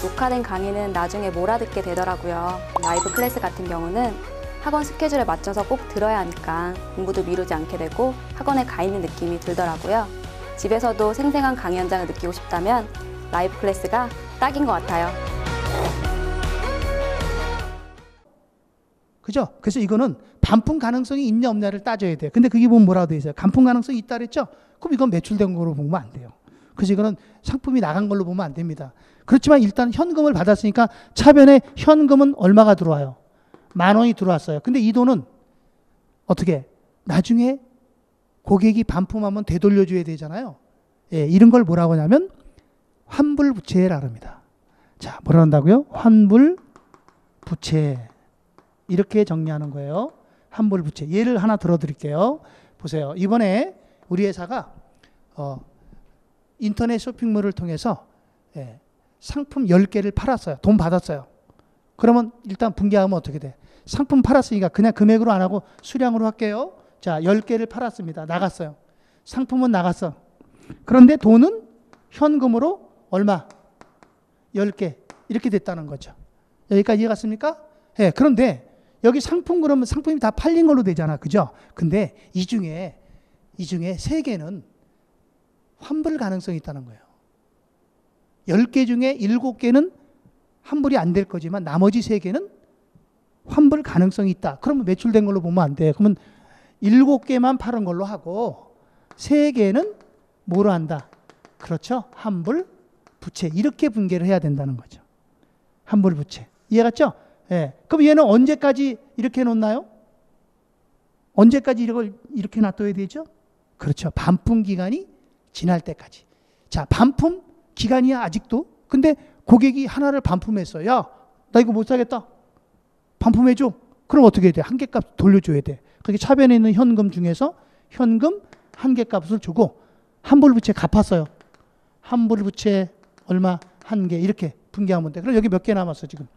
녹화된 강의는 나중에 몰아듣게 되더라고요. 라이브 클래스 같은 경우는 학원 스케줄에 맞춰서 꼭 들어야 하니까 공부도 미루지 않게 되고 학원에 가 있는 느낌이 들더라고요. 집에서도 생생한 강의 현장을 느끼고 싶다면 라이브 클래스가 딱인 것 같아요. 그죠? 그래서 이거는 반품 가능성이 있냐 없냐를 따져야 돼요. 근데 그게 보면 뭐라고 돼 있어요? 반품 가능성이 있다 그랬죠? 그럼 이건 매출된 거로 보면 안 돼요. 그래서 이거는 상품이 나간 걸로 보면 안 됩니다. 그렇지만 일단 현금을 받았으니까 차변에 현금은 얼마가 들어와요? 10,000원이 들어왔어요. 근데 이 돈은 어떻게? 나중에 고객이 반품하면 되돌려줘야 되잖아요. 예, 이런 걸 뭐라고 하냐면 환불부채라고 합니다. 자, 뭐라 한다고요? 환불부채. 이렇게 정리하는 거예요. 환불부채. 예를 하나 들어드릴게요. 보세요. 이번에 우리 회사가 인터넷 쇼핑몰을 통해서 상품 10개를 팔았어요. 돈 받았어요. 그러면 일단 분개하면 어떻게 돼? 상품 팔았으니까 그냥 금액으로 안 하고 수량으로 할게요. 자, 10개를 팔았습니다. 나갔어요. 상품은 나갔어. 그런데 돈은 현금으로 얼마? 10개. 이렇게 됐다는 거죠. 여기까지 이해 갔습니까? 예, 그런데 여기 상품 그러면 상품이 다 팔린 걸로 되잖아. 그죠? 근데 이 중에 3개는 환불 가능성이 있다는 거예요. 10개 중에 7개는 환불이 안 될 거지만 나머지 3개는 환불 가능성이 있다. 그러면 매출된 걸로 보면 안 돼. 그러면 7개만 팔은 걸로 하고 3개는 뭐로 한다? 그렇죠? 환불 부채. 이렇게 분개를 해야 된다는 거죠. 환불 부채. 이해 갔죠? 예. 그럼 얘는 언제까지 이렇게 놓나요? 언제까지 이렇게 놔둬야 되죠? 그렇죠. 반품 기간이 지날 때까지. 자, 반품 기간이야, 아직도. 근데 고객이 하나를 반품했어. 야, 나 이거 못 사겠다. 반품해줘. 그럼 어떻게 해야 돼? 한계값 돌려줘야 돼. 그렇게 차변에 있는 현금 중에서 현금 한계값을 주고 환불부채 갚았어요. 환불부채 얼마? 1개. 이렇게 분개하면 돼. 그럼 여기 몇 개 남았어, 지금?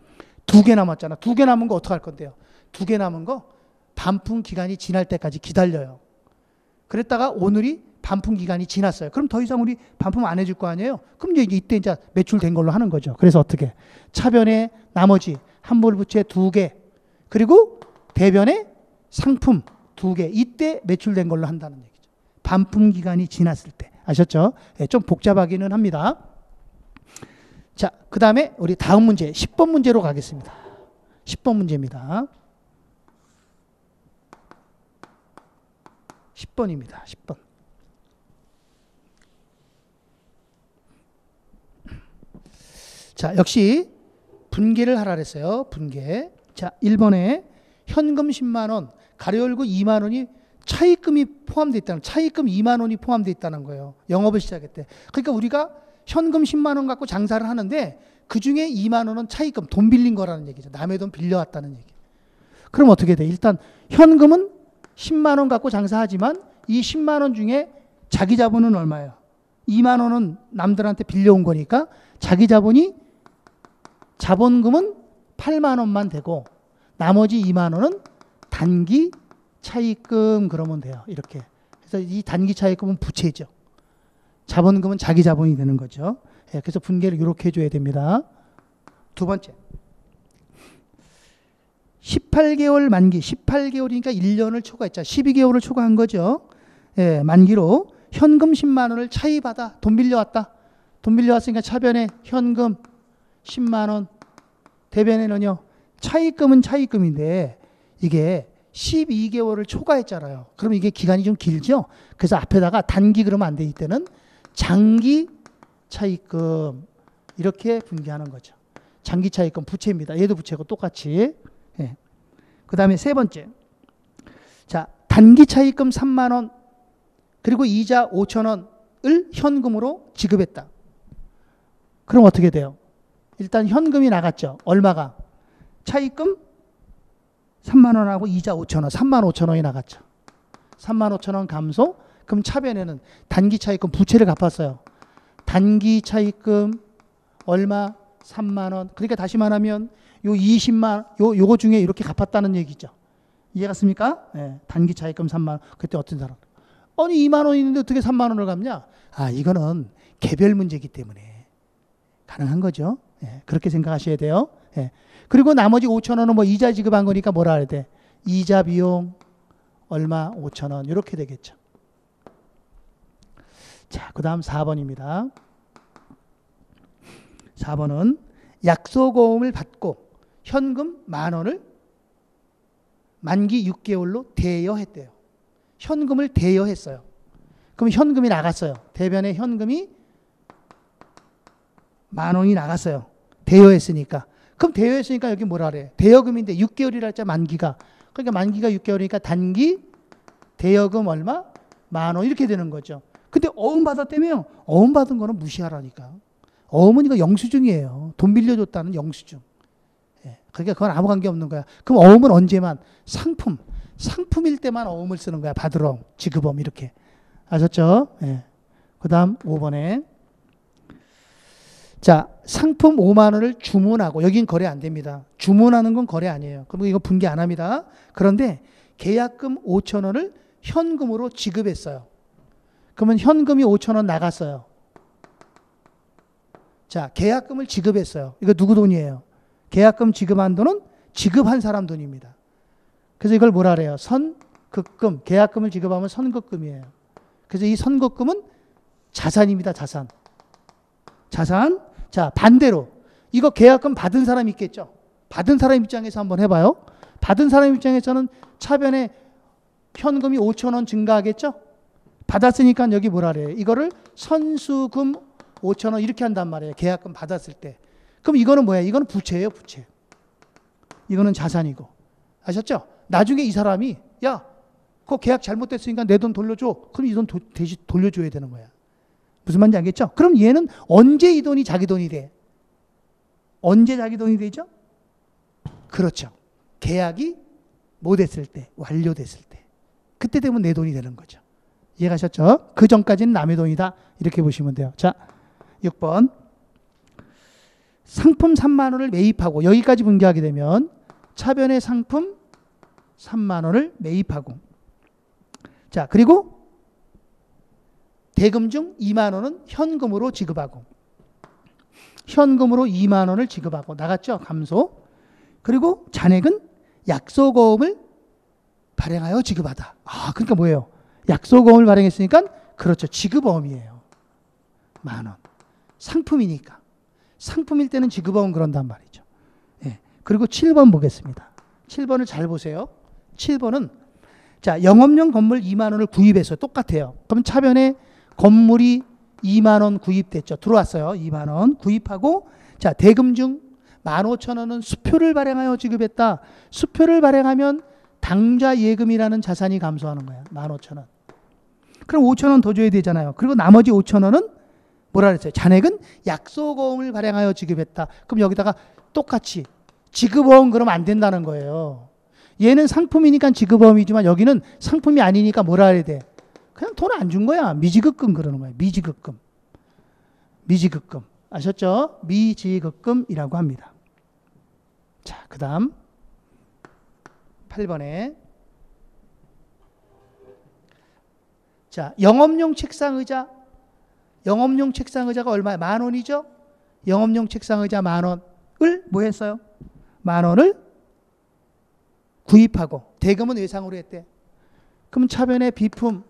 2개 남았잖아. 2개 남은 거 어떡할 건데요? 2개 남은 거 반품 기간이 지날 때까지 기다려요. 그랬다가 오늘이 반품 기간이 지났어요. 그럼 더 이상 우리 반품 안 해줄 거 아니에요? 그럼 이때 이제 매출된 걸로 하는 거죠. 그래서 어떻게? 차변에 나머지 환불부채 2개, 그리고 대변에 상품 2개. 이때 매출된 걸로 한다는 얘기죠. 반품 기간이 지났을 때. 아셨죠? 네, 좀 복잡하기는 합니다. 자, 그 다음에 우리 다음 문제 10번 문제로 가겠습니다. 10번 문제입니다. 10번입니다. 10번. 자, 역시 분개를 하라 그랬어요. 분개. 자, 1번에 현금 10만 원, 가로 열고 2만 원이 차입금이 포함되어 있다는, 차입금 2만 원이 포함되어 있다는 거예요. 영업을 시작했대. 그러니까 우리가 현금 10만 원 갖고 장사를 하는데 그 중에 2만 원은 차입금, 돈 빌린 거라는 얘기죠. 남의 돈 빌려왔다는 얘기. 그럼 어떻게 돼? 일단 현금은 10만 원 갖고 장사하지만 이 10만 원 중에 자기 자본은 얼마예요? 2만 원은 남들한테 빌려온 거니까 자기 자본이, 자본금은 8만 원만 되고 나머지 2만 원은 단기 차입금 그러면 돼요. 이렇게. 그래서 이 단기 차입금은 부채죠. 자본금은 자기 자본이 되는 거죠. 예, 그래서 분개를 이렇게 해줘야 됩니다. 두 번째. 18개월 만기. 18개월이니까 1년을 초과했죠. 12개월을 초과한 거죠. 예, 만기로 현금 10만 원을 차입하다. 돈 빌려왔다. 돈 빌려왔으니까 차변에 현금 10만 원. 대변에는요. 차입금은 차입금인데 이게 12개월을 초과했잖아요. 그럼 이게 기간이 좀 길죠. 그래서 앞에다가 단기 그러면 안 돼. 이때는 장기 차입금 이렇게 분개하는 거죠. 장기 차입금 부채입니다. 얘도 부채고 똑같이. 예. 그 다음에 세 번째. 자, 단기 차입금 3만 원 그리고 이자 5천 원을 현금으로 지급했다. 그럼 어떻게 돼요? 일단 현금이 나갔죠. 얼마가? 차입금 3만 원하고 이자 5천 원, 3만 5천 원이 나갔죠. 3만 5천 원 감소. 그럼 차변에는 단기 차입금 부채를 갚았어요. 단기 차입금 얼마? 3만 원. 그러니까 다시 말하면 요 20만 요거 중에 이렇게 갚았다는 얘기죠. 이해갔습니까? 네, 단기 차입금 3만 원. 그때 어떤 사람? 아니 2만 원 있는데 어떻게 3만 원을 갚냐? 아, 이거는 개별 문제이기 때문에 가능한 거죠. 예, 그렇게 생각하셔야 돼요. 예. 그리고 나머지 5천 원은 뭐 이자 지급한 거니까 뭐라 해야 돼? 이자 비용 얼마? 5천 원 이렇게 되겠죠. 자, 그 다음 4번입니다. 4번은 약소보험을 받고 현금 10,000원을 만기 6개월로 대여했대요. 현금을 대여했어요. 그럼 현금이 나갔어요. 대변에 현금이 10,000원이 나갔어요. 대여했으니까. 그럼 대여했으니까 여기 뭐라 그래? 대여금인데 6개월이라 했자 만기가. 그러니까 만기가 6개월이니까 단기 대여금 얼마? 10,000원 이렇게 되는 거죠. 근데 어음 받았다며요. 어음 받은 거는 무시하라니까. 어음은 이거 영수증이에요. 돈 빌려줬다는 영수증. 예, 그러니까 그건 아무 관계 없는 거야. 그럼 어음은 언제만? 상품일 때만 어음을 쓰는 거야. 받으러, 지급어음 이렇게. 아셨죠? 예. 그 다음 5번에 자, 상품 5만 원을 주문하고 여긴 거래 안 됩니다. 주문하는 건 거래 아니에요. 그럼 이거 분개 안 합니다. 그런데 계약금 5천 원을 현금으로 지급했어요. 그러면 현금이 5천 원 나갔어요. 자, 계약금을 지급했어요. 이거 누구 돈이에요? 계약금 지급한 돈은 지급한 사람 돈입니다. 그래서 이걸 뭐라 그래요? 선급금. 계약금을 지급하면 선급금이에요. 그래서 이 선급금은 자산입니다. 자산. 자, 반대로 이거 계약금 받은 사람 있겠죠? 받은 사람 입장에서 한번 해봐요. 받은 사람 입장에서는 차변에 현금이 5천 원 증가하겠죠? 받았으니까 여기 뭐라 그래요? 이거를 선수금 5천 원 이렇게 한단 말이에요. 계약금 받았을 때. 그럼 이거는 뭐야? 이거는 부채예요, 부채. 이거는 자산이고. 아셨죠? 나중에 이 사람이 야, 그거 계약 잘못됐으니까 내 돈 돌려줘. 그럼 이 돈 대신 돌려줘야 되는 거야. 무슨 말인지 알겠죠? 그럼 얘는 언제 이 돈이 자기 돈이 돼? 언제 자기 돈이 되죠? 그렇죠. 계약이 뭐 됐을 때? 완료됐을 때. 그때 되면 내 돈이 되는 거죠. 이해가셨죠? 그 전까지는 남의 돈이다. 이렇게 보시면 돼요. 자, 6번. 상품 3만 원을 매입하고 여기까지 분개하게 되면 차변의 상품 3만 원을 매입하고 자, 그리고 대금 중 2만 원은 현금으로 지급하고 현금으로 2만 원을 지급하고 나갔죠? 감소. 그리고 잔액은 약소보험을 발행하여 지급하다. 아, 그러니까 뭐예요? 약소보험을 발행했으니까 그렇죠. 지급보험이에요. 10,000원. 상품이니까. 상품일 때는 지급보험 그런단 말이죠. 예. 그리고 7번 보겠습니다. 7번을 잘 보세요. 7번은 자, 영업용 건물 2만 원을 구입해서 똑같아요. 그럼 차변에 건물이 2만 원 구입됐죠. 들어왔어요. 2만 원 구입하고 자, 대금 중 15,000원은 수표를 발행하여 지급했다. 수표를 발행하면 당좌 예금이라는 자산이 감소하는 거야. 15,000원. 그럼 5,000원 더 줘야 되잖아요. 그리고 나머지 5,000원은 뭐라 그랬어요? 잔액은 약소보험을 발행하여 지급했다. 그럼 여기다가 똑같이 지급보험 그러면 안 된다는 거예요. 얘는 상품이니까 지급보험이지만 여기는 상품이 아니니까 뭐라 해야 돼? 그냥 돈 안 준 거야. 미지급금 그러는 거야. 미지급금. 미지급금. 아셨죠? 미지급금이라고 합니다. 자, 그 다음 8번에 자, 영업용 책상의자. 영업용 책상의자가 얼마야? 10,000원이죠? 영업용 책상의자 10,000원을 뭐 했어요? 10,000원을 구입하고 대금은 외상으로 했대. 그럼 차변에 비품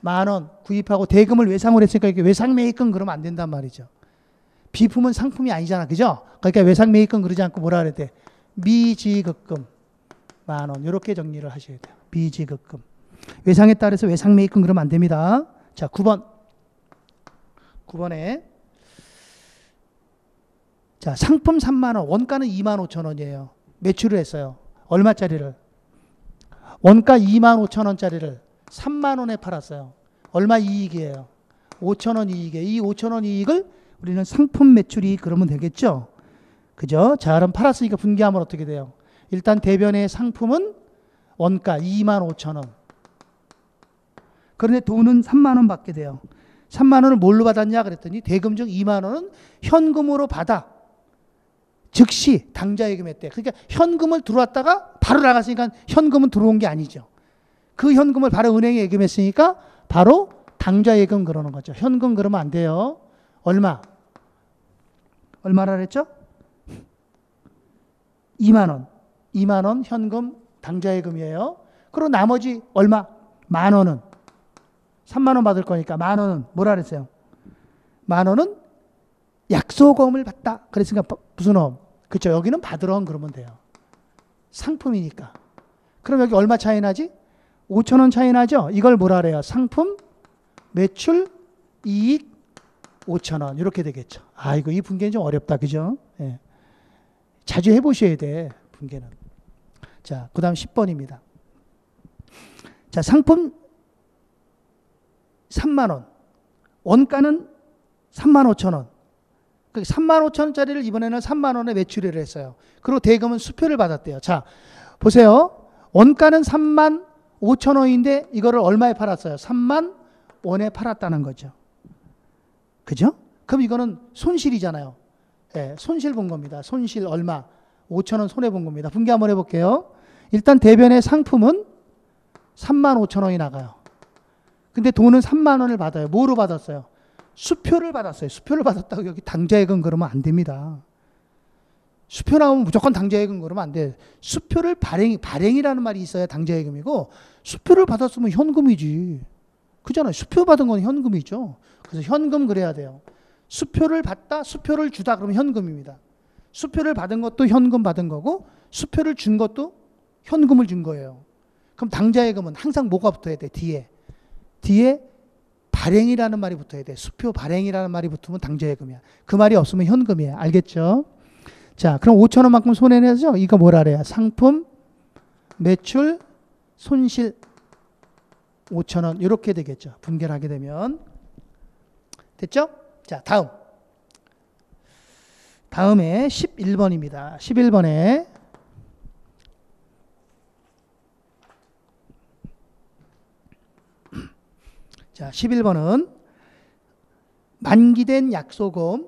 10,000원 구입하고 대금을 외상으로 했으니까 이게 외상매입금 그러면 안 된단 말이죠. 비품은 상품이 아니잖아. 그죠? 그러니까 외상매입금 그러지 않고 뭐라 그랬대? 미지급금 10,000원 이렇게 정리를 하셔야 돼요. 미지급금. 외상에 따라서 외상매입금 그러면 안 됩니다. 자, 9번에 자, 상품 3만 원, 원가는 25,000원이에요. 매출을 했어요. 얼마짜리를? 원가 25,000원짜리를 3만 원에 팔았어요. 얼마 이익이에요? 5,000원 이익이에요. 이 5,000원 이익을 우리는 상품 매출이익 그러면 되겠죠? 그죠? 자, 그럼 팔았으니까 분개하면 어떻게 돼요? 일단 대변의 상품은 원가 25,000원. 그런데 돈은 3만 원 받게 돼요. 3만 원을 뭘로 받았냐 그랬더니 대금 중 2만 원은 현금으로 받아. 즉시 당좌 예금했대. 그러니까 현금을 들어왔다가 바로 나갔으니까 현금은 들어온 게 아니죠. 그 현금을 바로 은행에 예금했으니까 바로 당좌 예금 그러는 거죠. 현금 그러면 안 돼요. 얼마 얼마나 그랬죠? 2만 원. 2만 원 현금 당좌예금이에요. 그리고 나머지 얼마? 만 원은 3만 원 받을 거니까 만 원은 뭐라 그랬어요? 만 원은 약소금을 받다. 그랬으니까 무슨 원? 그렇죠. 여기는 받으러 원 그러면 돼요. 상품이니까. 그럼 여기 얼마 차이 나지? 5천 원 차이 나죠? 이걸 뭐라 그래요? 상품, 매출, 이익, 5천 원 이렇게 되겠죠. 이거 이 분계는 좀 어렵다. 그죠? 예. 자주 해보셔야 돼. 분계는. 자, 그 다음 10번입니다. 자, 상품 3만 원. 원가는 3만 5천 원. 3만 5천 원짜리를 이번에는 3만 원에 매출을 했어요. 그리고 대금은 수표를 받았대요. 자, 보세요. 원가는 3만 5천 원인데 이거를 얼마에 팔았어요? 3만 원에 팔았다는 거죠. 그죠? 그럼 이거는 손실이잖아요. 네, 손실 본 겁니다. 손실 얼마? 5천 원 손해 본 겁니다. 분계 한번 해볼게요. 일단 대변의 상품은 3만 5천 원이 나가요. 근데 돈은 3만 원을 받아요. 뭐로 받았어요? 수표를 받았어요. 수표를 받았다고 여기 당좌예금 그러면 안 됩니다. 수표 나오면 무조건 당좌예금 그러면 안 돼. 수표를 발행이라는 말이 있어야 당좌예금이고 수표를 받았으면 현금이지. 그잖아요. 수표 받은 건 현금이죠. 그래서 현금 그래야 돼요. 수표를 받다, 수표를 주다 그러면 현금입니다. 수표를 받은 것도 현금 받은 거고 수표를 준 것도 현금을 준 거예요. 그럼 당좌예금은 항상 뭐가 붙어야 돼? 뒤에 발행이라는 말이 붙어야 돼. 수표 발행이라는 말이 붙으면 당좌예금이야. 그 말이 없으면 현금이야. 알겠죠? 자, 그럼 5천 원만큼 손해내죠? 이거 뭐라 그래요? 상품, 매출, 손실 5천 원 이렇게 되겠죠. 분계를 하게 되면. 됐죠? 자, 다음에 11번입니다. 11번에 자, 11번은 만기된 약소금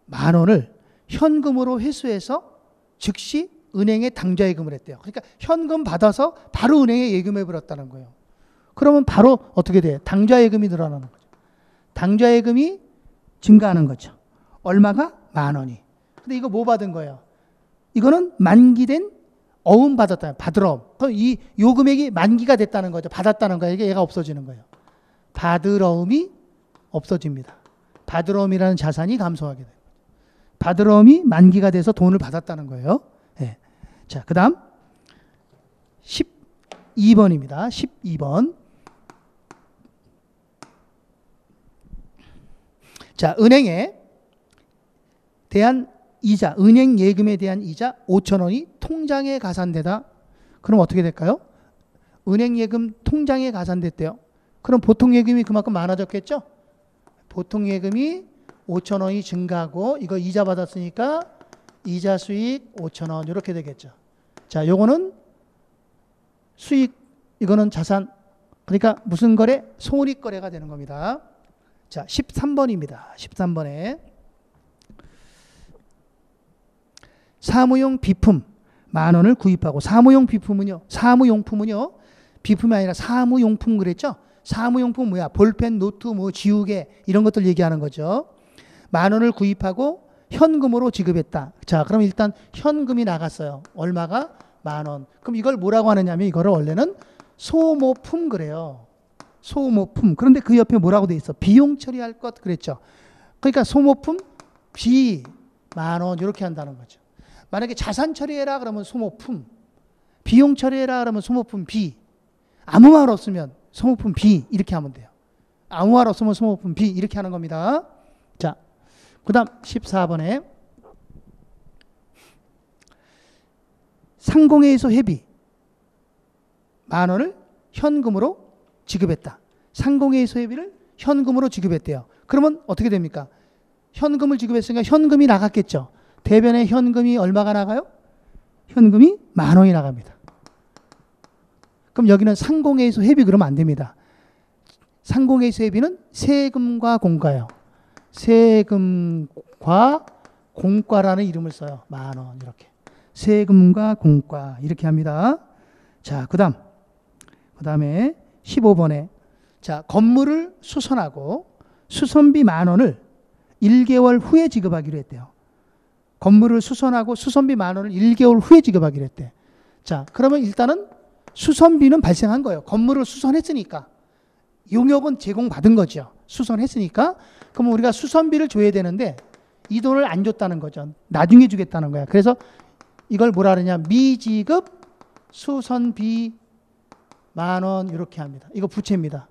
만 원을 현금으로 회수해서 즉시 은행에 당좌예금을 했대요. 그러니까 현금 받아서 바로 은행에 예금해 버렸다는 거예요. 그러면 바로 어떻게 돼요? 당좌예금이 늘어나는 거죠. 당좌예금이 증가하는 거죠. 얼마가? 만 원이. 근데 이거 뭐 받은 거예요? 이거는 만기된 어음 받았다. 받으러. 그럼 요 금액이 만기가 됐다는 거죠. 받았다는 거예요. 이게 얘가 없어지는 거예요. 받으러움이 없어집니다. 받으러움이라는 자산이 감소하게 돼요. 받으러움이 만기가 돼서 돈을 받았다는 거예요. 네. 자, 그 다음 12번입니다. 12번. 자, 은행에 대한 이자, 은행 예금에 대한 이자 5천 원이 통장에 가산되다. 그럼 어떻게 될까요? 은행 예금 통장에 가산됐대요. 그럼 보통 예금이 그만큼 많아졌겠죠? 보통 예금이 5천 원이 증가하고 이거 이자 받았으니까 이자 수익 5천 원 이렇게 되겠죠. 자, 요거는 수익, 이거는 자산. 그러니까 무슨 거래? 손익 거래가 되는 겁니다. 자, 13번입니다. 13번에 사무용 비품 만 원을 구입하고 사무용 비품은요. 비품이 아니라 사무용품 그랬죠? 사무용품 뭐야? 볼펜, 노트, 뭐 지우개 이런 것들 얘기하는 거죠. 만 원을 구입하고 현금으로 지급했다. 자, 그럼 일단 현금이 나갔어요. 얼마가? 만 원. 그럼 이걸 뭐라고 하느냐면 이거를 원래는 소모품 그래요. 소모품. 그런데 그 옆에 뭐라고 돼 있어? 비용 처리할 것 그랬죠. 그러니까 소모품 비 만 원 이렇게 한다는 거죠. 만약에 자산 처리해라 그러면 소모품, 비용 처리해라 그러면 소모품 비, 아무 말 없으면 소모품 비 이렇게 하면 돼요. 아무 말 없으면 소모품 비 이렇게 하는 겁니다. 자, 그 다음 14번에 상공회의소 회비 만 원을 현금으로 지급했다. 상공회의소 회비를 현금으로 지급했대요. 그러면 어떻게 됩니까? 현금을 지급했으니까 현금이 나갔겠죠. 대변에 현금이 얼마가 나가요? 현금이 만 원이 나갑니다. 그럼 여기는 상공회의소 회비 그러면 안 됩니다. 상공회의소 회비는 세금과 공과예요. 세금과 공과라는 이름을 써요. 만 원 이렇게. 세금과 공과 이렇게 합니다. 자, 그 다음에 15번에 자, 건물을 수선하고 수선비 만 원을 1개월 후에 지급하기로 했대요. 건물을 수선하고 수선비 10,000원을 1개월 후에 지급하기로 했대. 자, 그러면 일단은 수선비는 발생한 거예요. 건물을 수선했으니까. 용역은 제공받은 거죠. 수선했으니까. 그럼 우리가 수선비를 줘야 되는데 이 돈을 안 줬다는 거죠. 나중에 주겠다는 거야. 그래서 이걸 뭐라 그러냐. 미지급 수선비 10,000원 이렇게 합니다. 이거 부채입니다.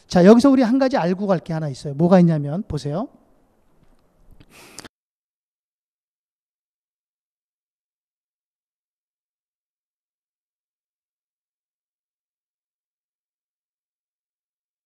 자, 여기서 우리 한 가지 알고 갈 게 하나 있어요. 뭐가 있냐면 보세요.